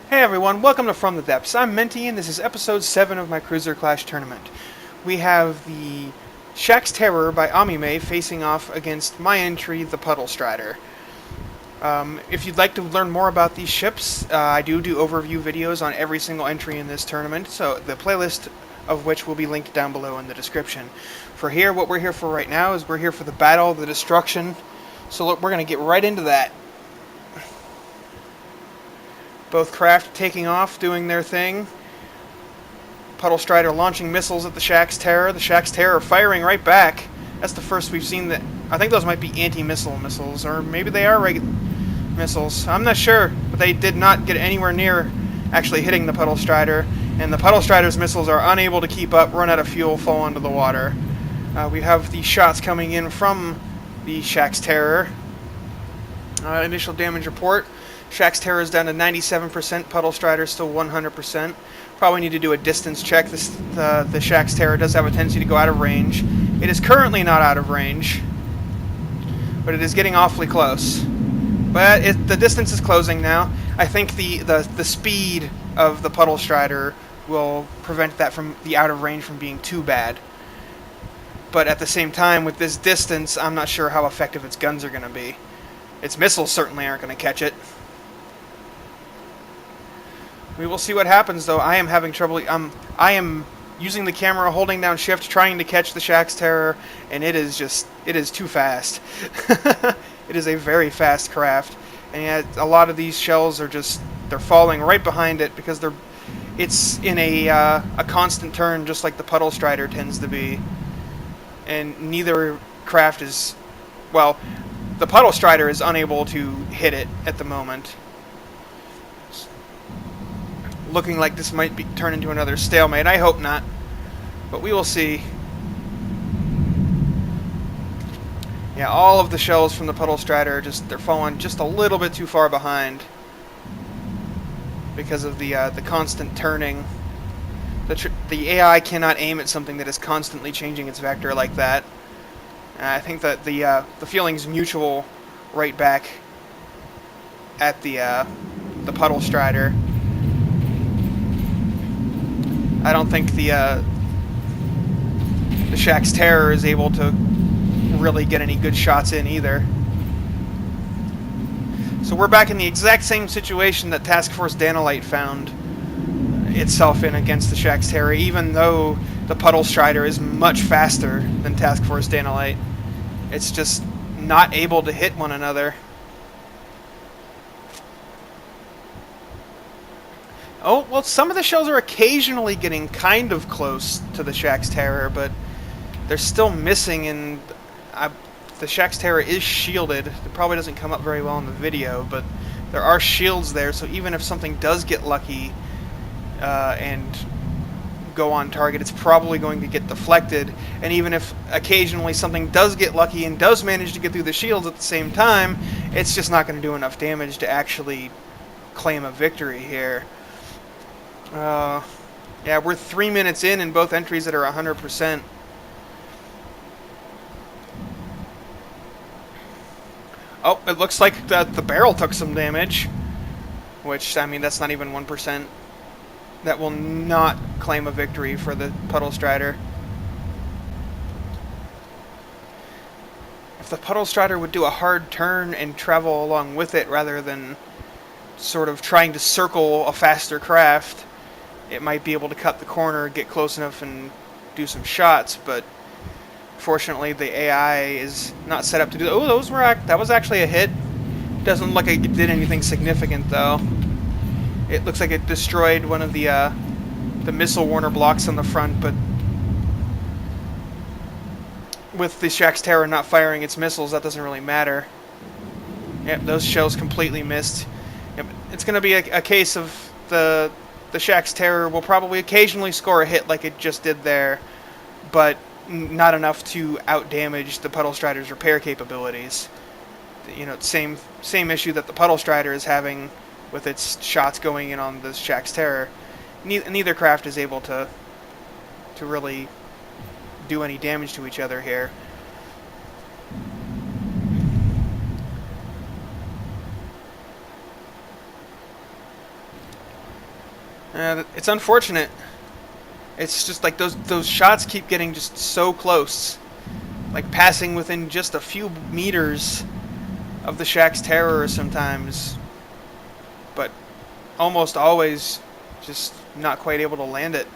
Hey everyone, welcome to From the Depths. I'm Menti and this is episode 7 of my Cruiser Clash tournament. We have the Shak's Terror by Amime facing off against my entry, the Puddlestrider. If you'd like to learn more about these ships, I do overview videos on every single entry in this tournament, so the playlist of which will be linked down below in the description. What we're here for right now is we're here for the battle, the destruction, so look, we're going to get right into that. Both craft taking off, doing their thing. Puddlestrider launching missiles at the Shak's Terror. The Shak's Terror firing right back. That's the first we've seen that. I think those might be anti-missile missiles, or maybe they are regular missiles. I'm not sure, but they did not get anywhere near actually hitting the Puddlestrider, and the Puddlestrider's missiles are unable to keep up, run out of fuel, fall into the water. We have the shots coming in from the Shak's Terror. Initial damage report. Shak's Terror is down to 97%, Puddlestrider still 100%. Probably need to do a distance check. The Shak's Terror does have a tendency to go out of range. It is currently not out of range, but it is getting awfully close. But the distance is closing now. I think the speed of the Puddlestrider will prevent that from the out of range from being too bad. But at the same time, with this distance, I'm not sure how effective its guns are going to be. Its missiles certainly aren't going to catch it. We will see what happens, though. I am having trouble. I am using the camera, holding down shift, trying to catch the Shak's Terror, and it is too fast. It is a very fast craft, and yet a lot of these shells are they're falling right behind it because it's in a constant turn, just like the Puddlestrider tends to be, and neither craft is, well, the Puddlestrider is unable to hit it at the moment. Looking like this might turn into another stalemate. I hope not, but we will see. Yeah, all of the shells from the Puddlestrider they're falling just a little bit too far behind because of the constant turning. The AI cannot aim at something that is constantly changing its vector like that. I think that the feeling's mutual right back at the Puddlestrider. I don't think the Shak's Terror is able to really get any good shots in either. So we're back in the exact same situation that Task Force Danalite found itself in against the Shak's Terror, even though the Puddlestrider is much faster than Task Force Danalite. It's just not able to hit one another. Oh, well, some of the shells are occasionally getting kind of close to the Shak's Terror, but they're still missing, and the Shak's Terror is shielded. It probably doesn't come up very well in the video, but there are shields there, so even if something does get lucky and go on target, it's probably going to get deflected, and even if occasionally something does get lucky and does manage to get through the shields at the same time, it's just not going to do enough damage to actually claim a victory here. Yeah, we're 3 minutes in and both entries that are 100%. Oh, it looks like the barrel took some damage, which, I mean, that's not even 1%. That will not claim a victory for the Puddlestrider. If the Puddlestrider would do a hard turn and travel along with it rather than sort of trying to circle a faster craft, it might be able to cut the corner, get close enough, and do some shots, but fortunately the AI is not set up to do that. Oh, that was actually a hit. Doesn't look like it did anything significant, though. It looks like it destroyed one of the missile warner blocks on the front, but with the Shak's Terror not firing its missiles, that doesn't really matter. Yep, those shells completely missed. Yep, it's going to be a case of the Shak's Terror will probably occasionally score a hit like it just did there, but not enough to out-damage the Puddlestrider's repair capabilities. You know, same issue that the Puddlestrider is having with its shots going in on the Shak's Terror. Neither craft is able to really do any damage to each other here. It's unfortunate. It's just like those shots keep getting just so close, like passing within just a few meters of the Shak's terror sometimes, but almost always just not quite able to land it.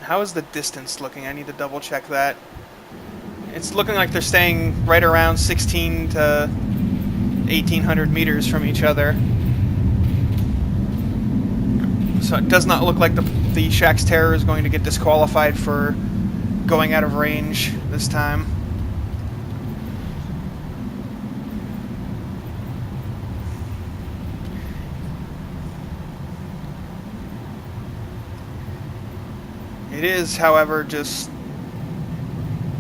How is the distance looking? I need to double check that. It's looking like they're staying right around 16 to 1800 meters from each other. So it does not look like the Shak's terror is going to get disqualified for going out of range this time. It is, however, just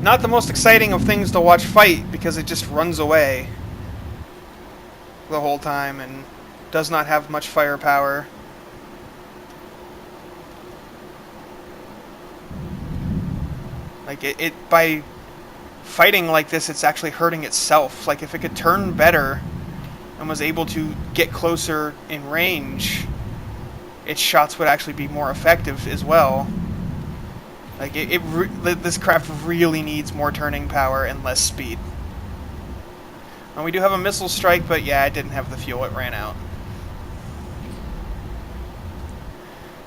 not the most exciting of things to watch fight because it just runs away the whole time and does not have much firepower. Like it by fighting like this, it's actually hurting itself. Like if it could turn better and was able to get closer in range, its shots would actually be more effective as well. Like this craft really needs more turning power and less speed. And we do have a missile strike, but yeah, it didn't have the fuel; it ran out.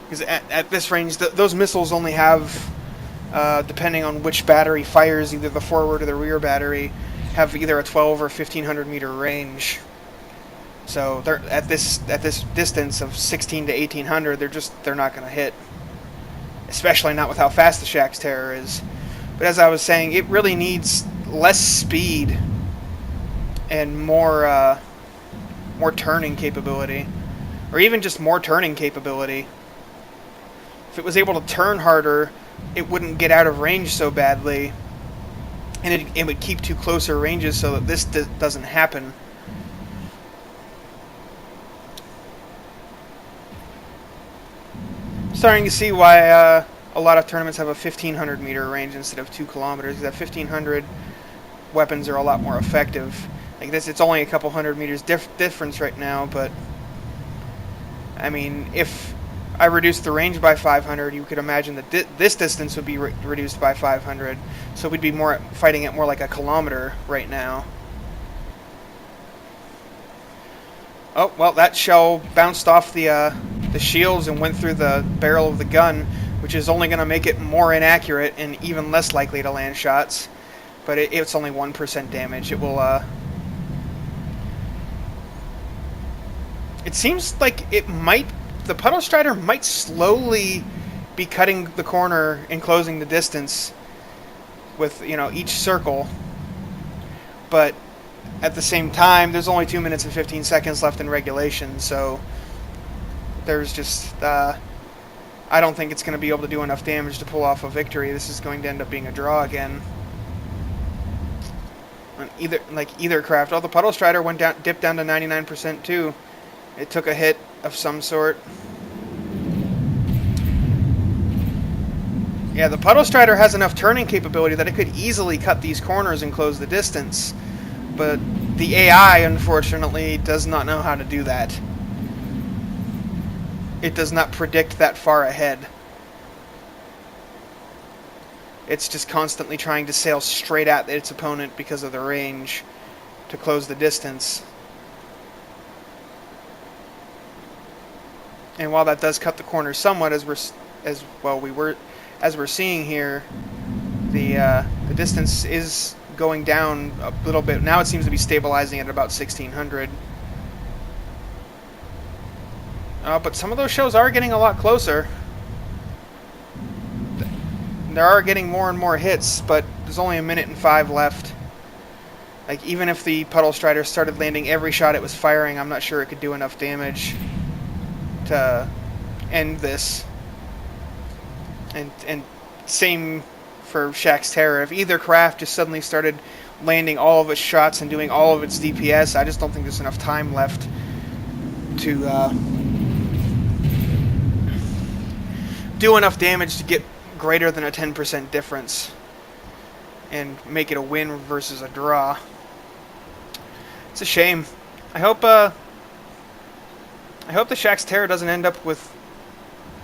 Because at this range, those missiles only have, depending on which battery fires, either the forward or the rear battery, have either a 12 or 1500 meter range. So they're at this distance of 16 to 1800, they're not going to hit. Especially not with how fast the Shak's terror is. But as I was saying, it really needs less speed and more turning capability, or even just more turning capability. If it was able to turn harder, it wouldn't get out of range so badly, and it would keep to closer ranges so that this doesn't happen. Starting to see why a lot of tournaments have a 1500 meter range instead of 2 kilometers. Because at 1500, weapons are a lot more effective. Like this, it's only a couple hundred meters difference right now, but I mean, if I reduced the range by 500, you could imagine that this distance would be reduced by 500. So we'd be fighting at more like a kilometer right now. Oh, well, that shell bounced off the shields and went through the barrel of the gun, which is only going to make it more inaccurate and even less likely to land shots. But it's only 1% damage. It will, it seems like the Puddlestrider might slowly be cutting the corner and closing the distance with, each circle. But at the same time, there's only 2 minutes and 15 seconds left in regulation, so there's just, I don't think it's going to be able to do enough damage to pull off a victory. This is going to end up being a draw again. And either craft. Oh, the Puddlestrider dipped down to 99% too. It took a hit of some sort. Yeah, the Puddlestrider has enough turning capability that it could easily cut these corners and close the distance. But the AI, unfortunately, does not know how to do that. It does not predict that far ahead. It's just constantly trying to sail straight at its opponent because of the range to close the distance. And while that does cut the corner somewhat, as we're seeing here, the distance is going down a little bit. Now it seems to be stabilizing at about 1600. But some of those shows are getting a lot closer. There are getting more and more hits, but there's only 1:05 left. Like, even if the Puddlestrider started landing every shot it was firing, I'm not sure it could do enough damage to end this. And same for Shak's Terror. If either craft just suddenly started landing all of its shots and doing all of its DPS, I just don't think there's enough time left to do enough damage to get greater than a 10% difference and make it a win versus a draw. It's a shame. I hope I hope the Shak's Terror doesn't end up with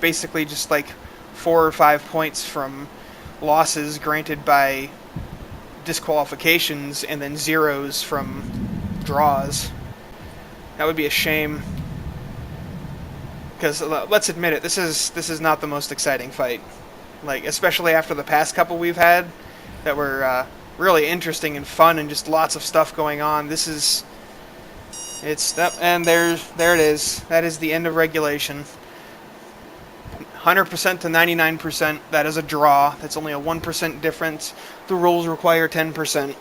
basically just like 4 or 5 points from losses granted by disqualifications and then zeros from draws. That would be a shame. Because let's admit it, this is not the most exciting fight. Like, especially after the past couple we've had that were really interesting and fun and just lots of stuff going on. This is and there it is. That is the end of regulation. 100% to 99%. That is a draw. That's only a 1% difference. The rules require 10%.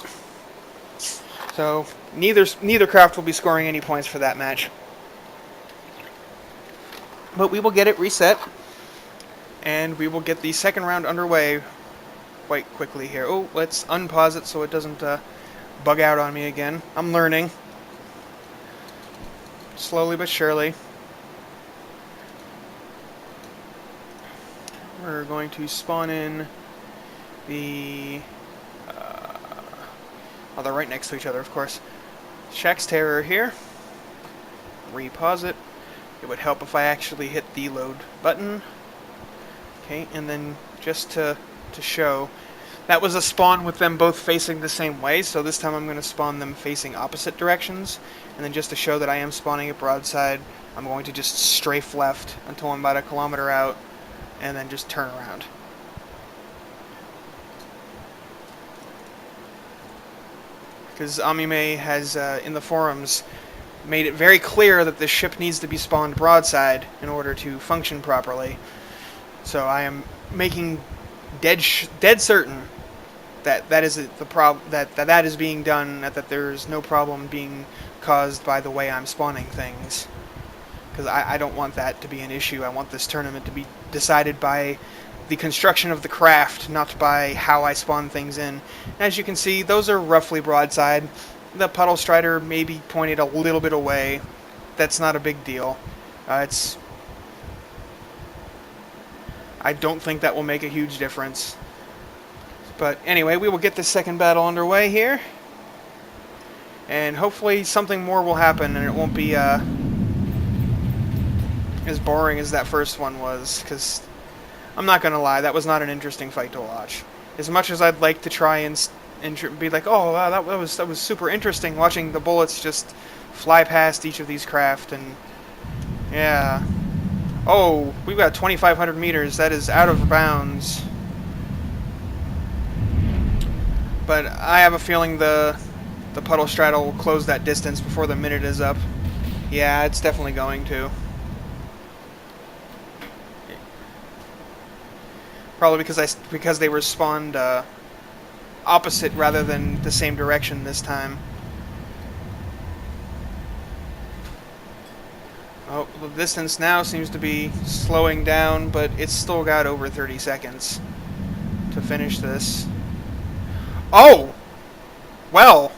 So neither craft will be scoring any points for that match. But we will get it reset, and we will get the second round underway quite quickly here. Oh, let's unpause it so it doesn't bug out on me again. I'm learning. Slowly but surely. We're going to spawn in the... they're right next to each other, of course. Shak's Terror here. Repause it. It would help if I actually hit the load button. Okay, and then just to show, that was a spawn with them both facing the same way, so this time I'm going to spawn them facing opposite directions. And then just to show that I am spawning it broadside, I'm going to just strafe left until I'm about 1 kilometer out, and then just turn around. Because Amime has, in the forums, made it very clear that the ship needs to be spawned broadside in order to function properly. So I am making dead certain that that is the problem, that is being done, that there's no problem being caused by the way I'm spawning things. Because I don't want that to be an issue. I want this tournament to be decided by the construction of the craft, not by how I spawn things in. As you can see, those are roughly broadside. The Puddlestrider may be pointed a little bit away. That's not a big deal. I don't think that will make a huge difference. But anyway, we will get the second battle underway here. And hopefully something more will happen and it won't be as boring as that first one was. Because I'm not going to lie, that was not an interesting fight to watch. As much as I'd like to try and be like, oh wow, that was super interesting watching the bullets just fly past each of these craft. And yeah, oh, we've got 2,500 meters. That is out of bounds. But I have a feeling the Puddlestrider will close that distance before the minute is up. Yeah, it's definitely going to. Probably because they were spawned opposite rather than the same direction this time. Oh, the distance now seems to be slowing down, but it's still got over 30 seconds to finish this. Oh! Well,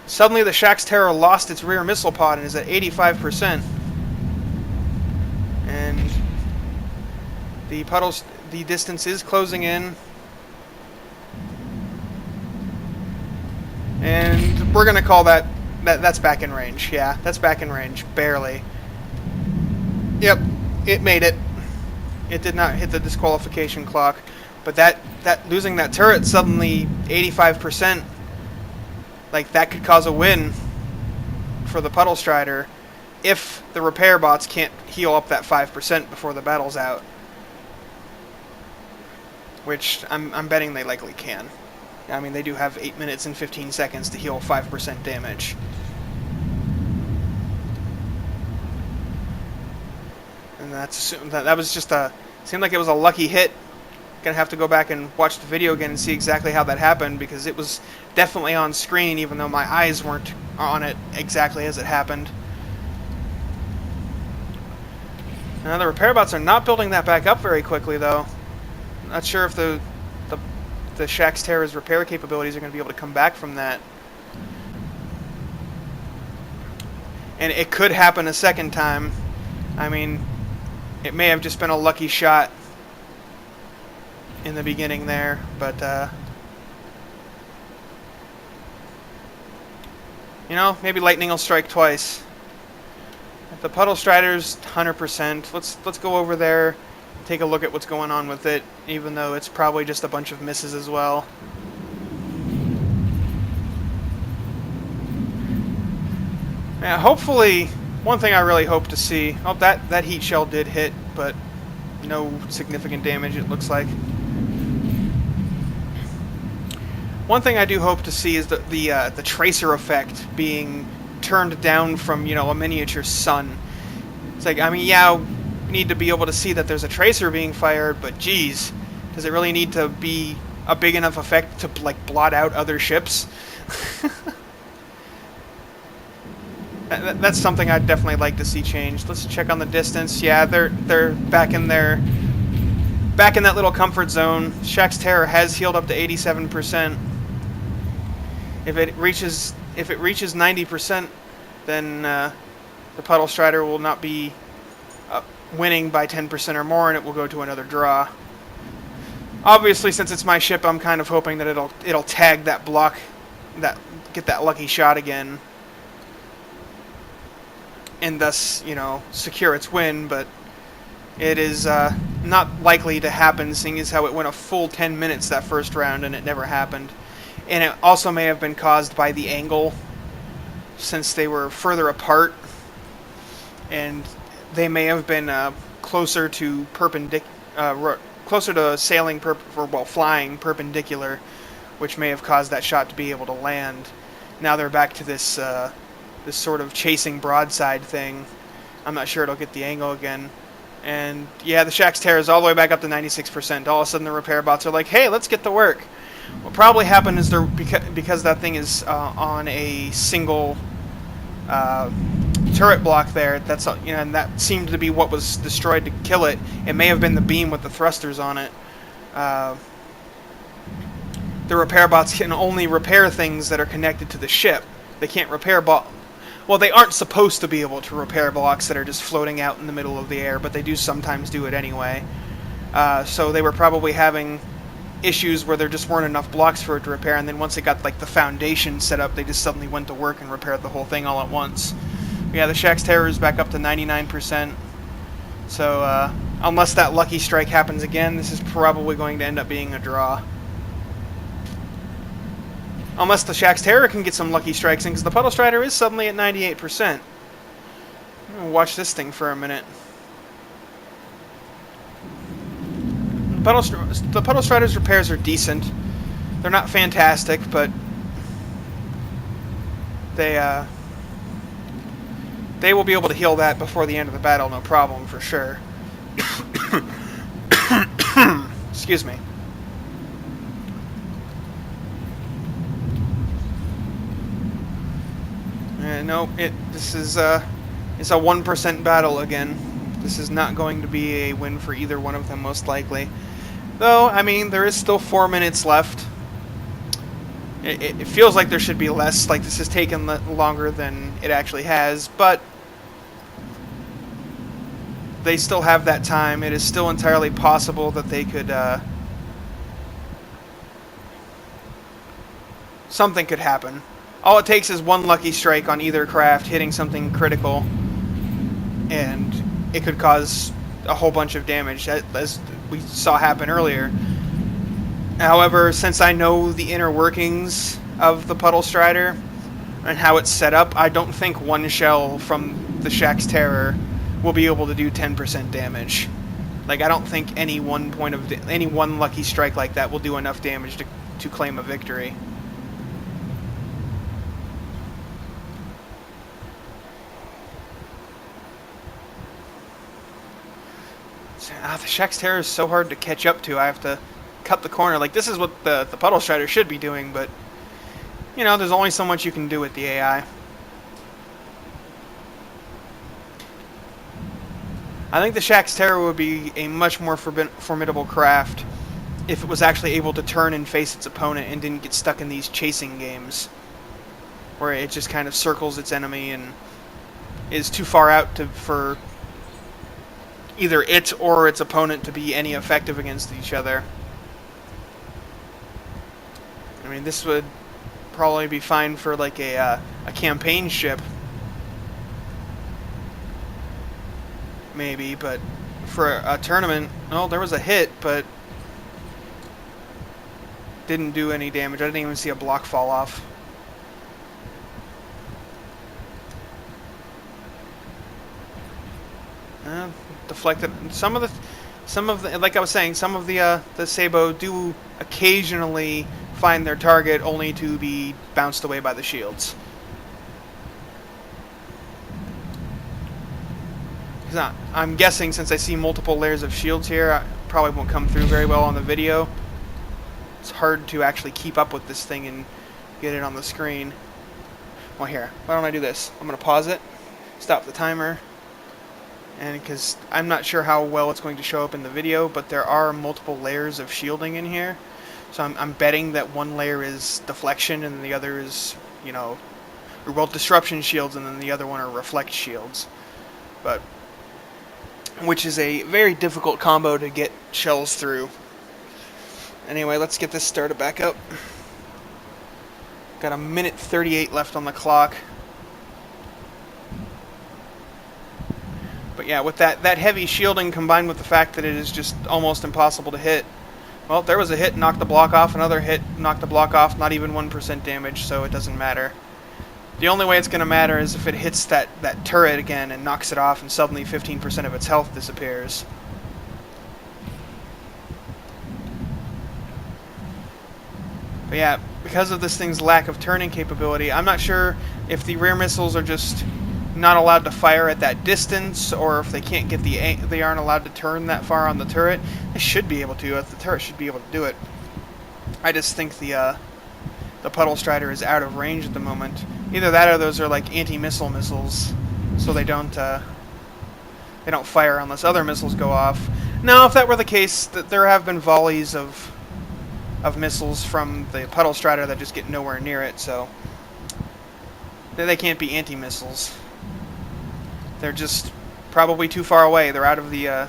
suddenly the Shak's Terror lost its rear missile pod and is at 85%. And the distance is closing in. And we're going to call that's back in range. Yeah, that's back in range. Barely. Yep, it made it. It did not hit the disqualification clock. But that losing that turret suddenly 85%, like that could cause a win for the Puddlestrider if the repair bots can't heal up that 5% before the battle's out. Which I'm betting they likely can. I mean, they do have 8 minutes and 15 seconds to heal 5% damage. And that was just seemed like it was a lucky hit. Gonna have to go back and watch the video again and see exactly how that happened, because it was definitely on screen, even though my eyes weren't on it exactly as it happened. Now the repair bots are not building that back up very quickly, though. Not sure if the Shak's Terror's repair capabilities are going to be able to come back from that. And it could happen a second time. I mean, it may have just been a lucky shot in the beginning there, but you know, maybe lightning will strike twice. The Puddlestrider's 100%. Let's go over there, take a look at what's going on with it, even though it's probably just a bunch of misses as well. Yeah, hopefully, one thing I really hope to see... Oh, that heat shell did hit, but no significant damage, it looks like. One thing I do hope to see is the tracer effect being turned down from, you know, a miniature sun. It's like, I mean, yeah, we need to be able to see that there's a tracer being fired, but geez, does it really need to be a big enough effect to, like, blot out other ships? That's something I'd definitely like to see changed. Let's check on the distance. Yeah, they're back in that little comfort zone. Shak's Terror has healed up to 87%. If it reaches 90%, then the Puddlestrider will not be winning by 10% or more, and it will go to another draw. Obviously, since it's my ship, I'm kind of hoping that it'll tag that block, get that lucky shot again, and thus, you know, secure its win. But it is not likely to happen, seeing as how it went a full 10 minutes that first round and it never happened. And it also may have been caused by the angle, since they were further apart, and they may have been closer to sailing flying perpendicular, which may have caused that shot to be able to land. Now they're back to this this sort of chasing broadside thing. I'm not sure it'll get the angle again. And yeah, the Shak's Terror is all the way back up to 96%. All of a sudden the repair bots are like, hey, let's get to work. What probably happened is because that thing is on a single turret block there. That's, you know, and that seemed to be what was destroyed to kill it. It may have been the beam with the thrusters on it. The repair bots can only repair things that are connected to the ship. They can't repair well, they aren't supposed to be able to repair blocks that are just floating out in the middle of the air, but they do sometimes do it anyway. So they were probably having issues where there just weren't enough blocks for it to repair, and then once it got, like, the foundation set up, they just suddenly went to work and repaired the whole thing all at once. Yeah, the Shak's Terror is back up to 99%. So, unless that lucky strike happens again, this is probably going to end up being a draw. Unless the Shak's Terror can get some lucky strikes in, because the Puddlestrider is suddenly at 98%. I'm going to watch this thing for a minute. The Puddlestrider's repairs are decent. They're not fantastic, but they will be able to heal that before the end of the battle, no problem, for sure. Excuse me. No, this is it's a 1% battle again. This is not going to be a win for either one of them, most likely. Though, I mean, there is still 4 minutes left. It feels like there should be less, like this has taken longer than it actually has, but they still have that time. It is still entirely possible that they could... something could happen. All it takes is one lucky strike on either craft hitting something critical, and it could cause a whole bunch of damage, as we saw happen earlier. However, since I know the inner workings of the Puddlestrider and how it's set up, I don't think one shell from the Shak's Terror will be able to do 10% damage. Like, I don't think any one lucky strike like that will do enough damage to claim a victory. The Shak's Terror is so hard to catch up to. I have to cut the corner. Like, this is what the Puddlestrider should be doing, but, you know, there's only so much you can do with the AI. I think the Shak's Terror would be a much more formidable craft if it was actually able to turn and face its opponent and didn't get stuck in these chasing games, where it just kind of circles its enemy and is too far out for either it or its opponent to be any effective against each other. I mean, this would probably be fine for like a campaign ship. maybe, but for a tournament, well, there was a hit, but didn't do any damage. I didn't even see a block fall off. Deflected. Some of the, like I was saying, some of the Sabo do occasionally find their target, only to be bounced away by the shields. I'm guessing, since I see multiple layers of shields here, I probably won't come through very well on the video. It's hard to actually keep up with this thing and get it on the screen. Well, here, why don't I do this? I'm going to pause it, stop the timer, and because I'm not sure how well it's going to show up in the video, but there are multiple layers of shielding in here. So I'm betting that one layer is deflection and the other is, you know, well, disruption shields, and then the other one are reflect shields. But which is a very difficult combo to get shells through. Anyway, let's get this started back up. Got a minute 38 left on the clock. But yeah, with that heavy shielding combined with the fact that it is just almost impossible to hit. Well, there was a hit, knocked the block off, another hit, knocked the block off, not even 1% damage, so it doesn't matter. The only way it's going to matter is if it hits that turret again and knocks it off, and suddenly 15% of its health disappears. But yeah, because of this thing's lack of turning capability, I'm not sure if the rear missiles are just not allowed to fire at that distance, or if they can't get they aren't allowed to turn that far on the turret. They should be able to. The turret should be able to do it. I just think the Puddlestrider is out of range at the moment. Either that or those are like anti-missile missiles, so they don't fire unless other missiles go off. Now, if that were the case, there have been volleys of missiles from the Puddlestrider that just get nowhere near it, so they can't be anti-missiles. They're just probably too far away. They're out of the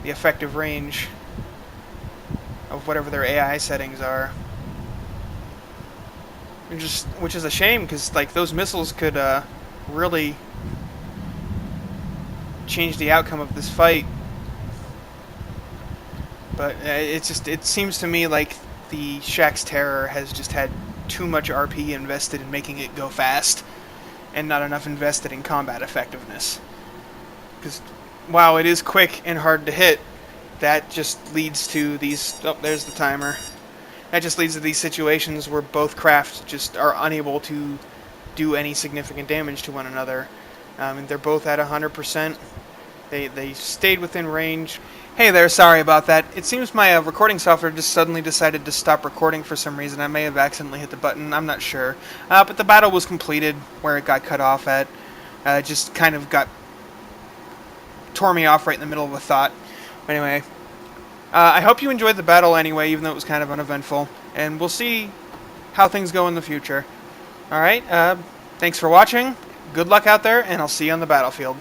effective range of whatever their AI settings are. Which is a shame, because like those missiles could really change the outcome of this fight. But it seems to me like the Shak's Terror has just had too much RP invested in making it go fast, and not enough invested in combat effectiveness. Because while it is quick and hard to hit, that just leads to these... Oh, there's the timer. That just leads to these situations where both crafts just are unable to do any significant damage to one another. And they're both at 100%. They stayed within range. Hey there, sorry about that. It seems my recording software just suddenly decided to stop recording for some reason. I may have accidentally hit the button, I'm not sure. But the battle was completed where it got cut off at. It just kind of tore me off right in the middle of a thought. But anyway, I hope you enjoyed the battle anyway, even though it was kind of uneventful. And we'll see how things go in the future. Alright, thanks for watching. Good luck out there, and I'll see you on the battlefield.